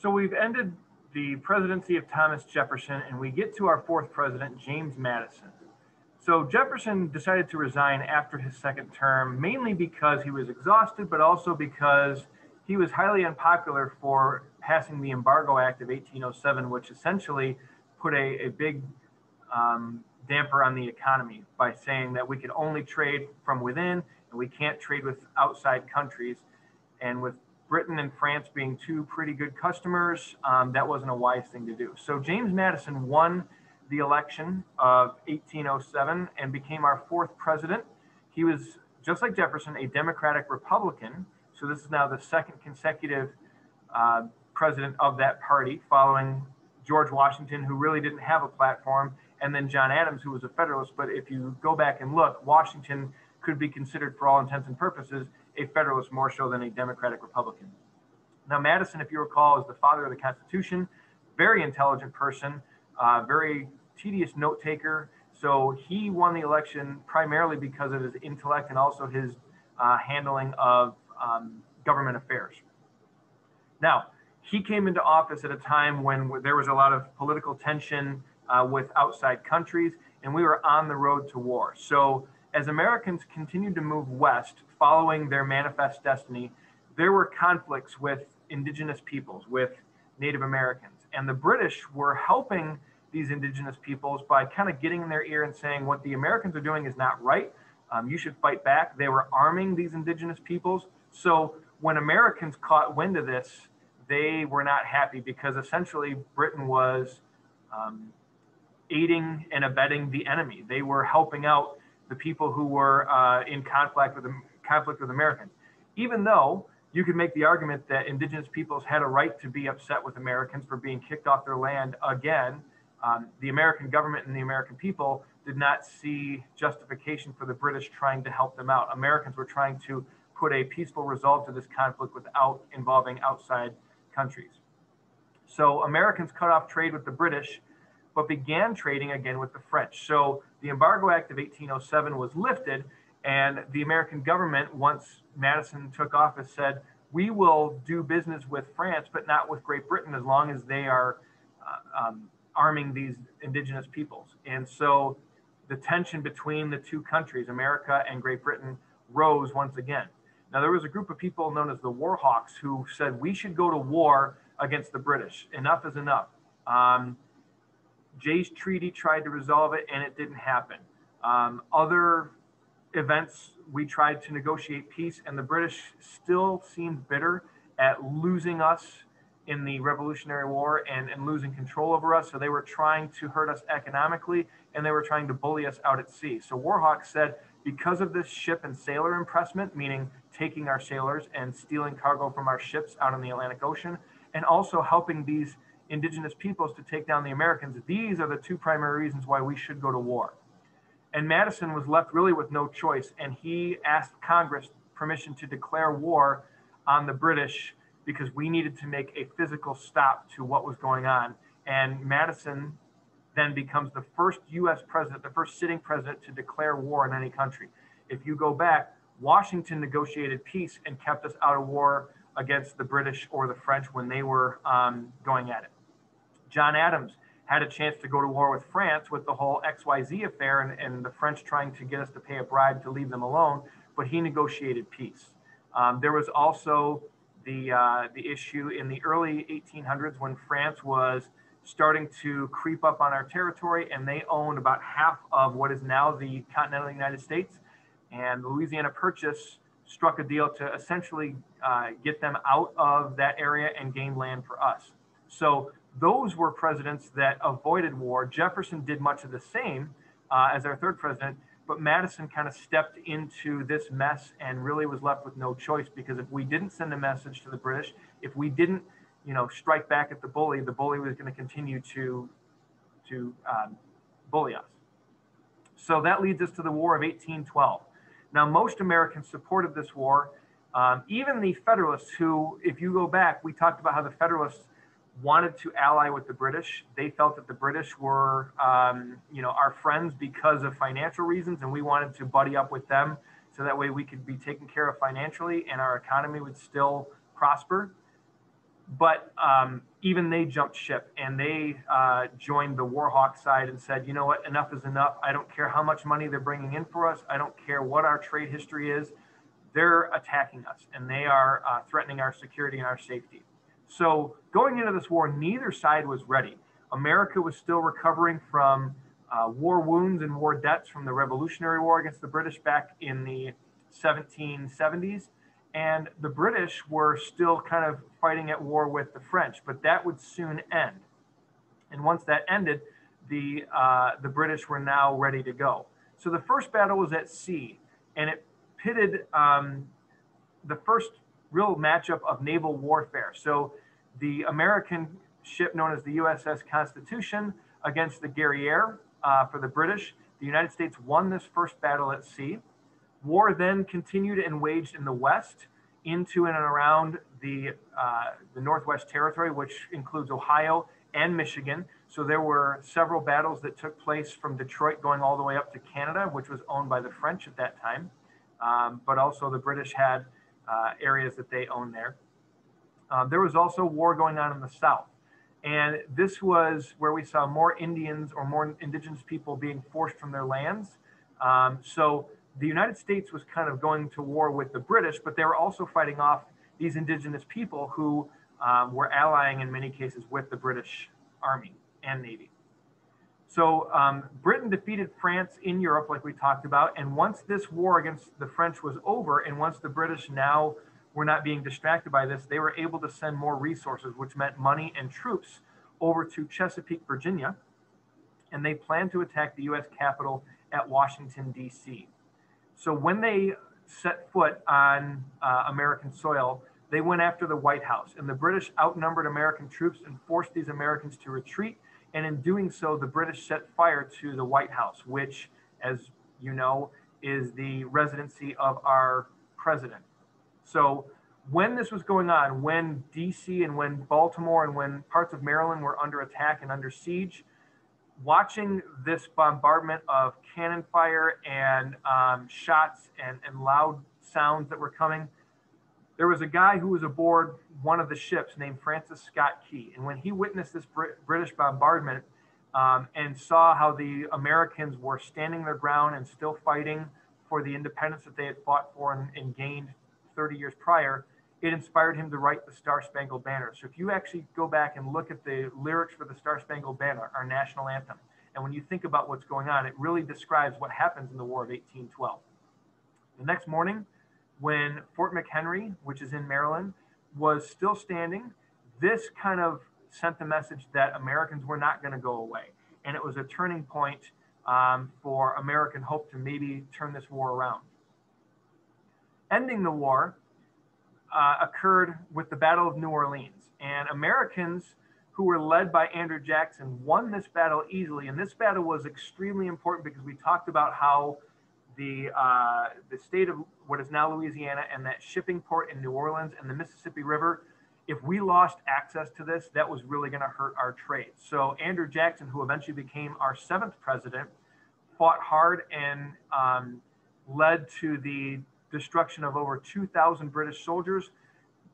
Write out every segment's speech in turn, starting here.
So we've ended the presidency of Thomas Jefferson, and we get to our fourth president, James Madison. So Jefferson decided to resign after his second term, mainly because he was exhausted, but also because he was highly unpopular for passing the Embargo Act of 1807, which essentially put a big damper on the economy by saying that we could only trade from within and we can't trade with outside countries. And with Britain and France being two pretty good customers, that wasn't a wise thing to do. So James Madison won the election of 1807 and became our fourth president. He was, just like Jefferson, a Democratic Republican. So this is now the second consecutive president of that party, following George Washington, who really didn't have a platform, and then John Adams, who was a Federalist. But if you go back and look, Washington could be considered, for all intents and purposes, a Federalist more so than a Democratic Republican. Now, Madison, if you recall, is the father of the Constitution, very intelligent person, very tedious note taker. So he won the election primarily because of his intellect and also his handling of government affairs. Now, he came into office at a time when there was a lot of political tension with outside countries, and we were on the road to war. So as Americans continued to move west, following their manifest destiny, there were conflicts with indigenous peoples, with Native Americans. And the British were helping these indigenous peoples by kind of getting in their ear and saying, what the Americans are doing is not right. You should fight back. They were arming these indigenous peoples. So when Americans caught wind of this, they were not happy because essentially Britain was aiding and abetting the enemy. They were helping out the people who were in conflict with Americans. Even though you could make the argument that indigenous peoples had a right to be upset with Americans for being kicked off their land again, the American government and the American people did not see justification for the British trying to help them out. Americans were trying to put a peaceful result to this conflict without involving outside countries. So Americans cut off trade with the British, but began trading again with the French. So the Embargo Act of 1807 was lifted, and the American government, once Madison took office, said, we will do business with France, but not with Great Britain as long as they are arming these indigenous peoples. And so the tension between the two countries, America and Great Britain, rose once again. Now, there was a group of people known as the War Hawks who said we should go to war against the British. Enough is enough. Jay's Treaty tried to resolve it, and it didn't happen. Other events, we tried to negotiate peace, and the British still seemed bitter at losing us in the Revolutionary War and losing control over us. So they were trying to hurt us economically, and they were trying to bully us out at sea. So War Hawks said, because of this ship and sailor impressment, meaning taking our sailors and stealing cargo from our ships out in the Atlantic Ocean, and also helping these indigenous peoples to take down the Americans, these are the two primary reasons why we should go to war. And Madison was left really with no choice, and he asked Congress permission to declare war on the British because we needed to make a physical stop to what was going on. And Madison then becomes the first U.S. president, the first sitting president to declare war in any country. If you go back, Washington negotiated peace and kept us out of war against the British or the French when they were going at it. John Adams had a chance to go to war with France with the whole XYZ affair and the French trying to get us to pay a bribe to leave them alone, but he negotiated peace. There was also the issue in the early 1800s when France was starting to creep up on our territory, and they owned about half of what is now the continental United States. And the Louisiana Purchase struck a deal to essentially get them out of that area and gain land for us. So those were presidents that avoided war. Jefferson did much of the same as our third president, but Madison kind of stepped into this mess and really was left with no choice, because if we didn't send a message to the British, if we didn't, strike back at the bully was going to continue to bully us. So that leads us to the War of 1812. Now, most Americans supported this war. Even the Federalists, who, if you go back, we talked about how the Federalists wanted to ally with the British. They felt that the British were, our friends because of financial reasons, and we wanted to buddy up with them so that way we could be taken care of financially and our economy would still prosper. But even they jumped ship, and they joined the Warhawk side and said, you know what, enough is enough. I don't care how much money they're bringing in for us. I don't care what our trade history is. They're attacking us, and they are threatening our security and our safety. So going into this war, neither side was ready. America was still recovering from war wounds and war debts from the Revolutionary War against the British back in the 1770s. And the British were still kind of fighting at war with the French, but that would soon end. And once that ended, the British were now ready to go. So the first battle was at sea, and it pitted the first real matchup of naval warfare. So the American ship known as the USS Constitution against the Guerriere for the British. The United States won this first battle at sea. War then continued and waged in the west into and around the Northwest Territory, which includes Ohio and Michigan. So there were several battles that took place from Detroit going all the way up to Canada, which was owned by the French at that time. But also the British had areas that they owned there. There was also war going on in the South. And this was where we saw more Indians or more indigenous people being forced from their lands. So the United States was kind of going to war with the British, but they were also fighting off these indigenous people who were allying in many cases with the British Army and Navy. So Britain defeated France in Europe, like we talked about. And once this war against the French was over, and once the British now were not being distracted by this, they were able to send more resources, which meant money and troops over to Chesapeake, Virginia. And they planned to attack the U.S. Capitol at Washington, D.C. So when they set foot on American soil, they went after the White House. And the British outnumbered American troops and forced these Americans to retreat. And in doing so, the British set fire to the White House, which, as you know, is the residency of our president. So when this was going on, when DC and when Baltimore and when parts of Maryland were under attack and under siege, watching this bombardment of cannon fire and shots and loud sounds that were coming, there was a guy who was aboard one of the ships named Francis Scott Key. And when he witnessed this British bombardment and saw how the Americans were standing their ground and still fighting for the independence that they had fought for and gained 30 years prior, it inspired him to write the Star-Spangled Banner. So if you actually go back and look at the lyrics for the Star-Spangled Banner, our national anthem, and when you think about what's going on, it really describes what happens in the War of 1812. The next morning, when Fort McHenry, which is in Maryland, was still standing, this kind of sent the message that Americans were not going to go away. And it was a turning point for American hope to maybe turn this war around. Ending the war occurred with the Battle of New Orleans. And Americans who were led by Andrew Jackson won this battle easily. And this battle was extremely important because we talked about how the state of what is now Louisiana and that shipping port in New Orleans and the Mississippi River, if we lost access to this, that was really going to hurt our trade. So Andrew Jackson, who eventually became our 7th president, fought hard and led to the destruction of over 2,000 British soldiers,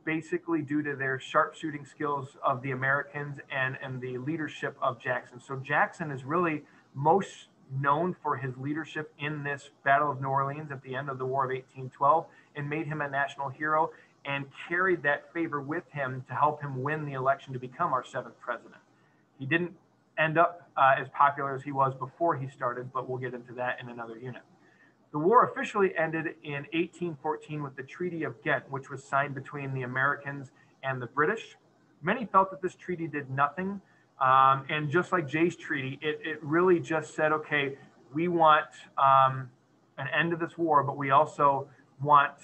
basically due to their sharpshooting skills of the Americans and the leadership of Jackson. So Jackson is really most known for his leadership in this Battle of New Orleans at the end of the War of 1812 and made him a national hero and carried that favor with him to help him win the election to become our 7th president. He didn't end up as popular as he was before he started, but we'll get into that in another unit. The war officially ended in 1814 with the Treaty of Ghent, which was signed between the Americans and the British. Many felt that this treaty did nothing. And just like Jay's Treaty, it really just said, okay, we want an end to this war, but we also want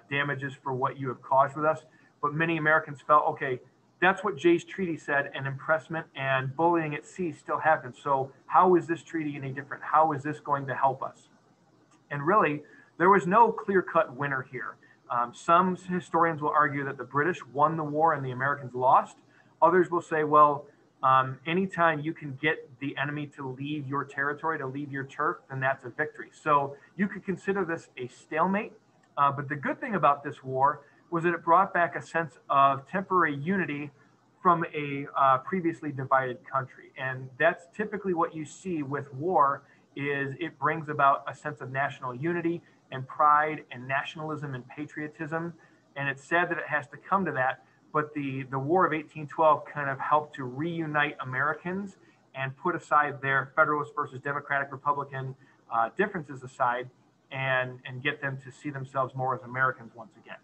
damages for what you have caused with us. But many Americans felt, okay, that's what Jay's Treaty said, and impressment and bullying at sea still happens. So how is this treaty any different? How is this going to help us? And really, there was no clear-cut winner here. Some historians will argue that the British won the war and the Americans lost. Others will say, well, anytime you can get the enemy to leave your territory, to leave your turf, then that's a victory. So you could consider this a stalemate. But the good thing about this war was that it brought back a sense of temporary unity from a previously divided country. And that's typically what you see with war is it brings about a sense of national unity and pride and nationalism and patriotism. And it's sad that it has to come to that, but the War of 1812 kind of helped to reunite Americans and put aside their Federalist versus Democratic Republican differences aside and get them to see themselves more as Americans once again.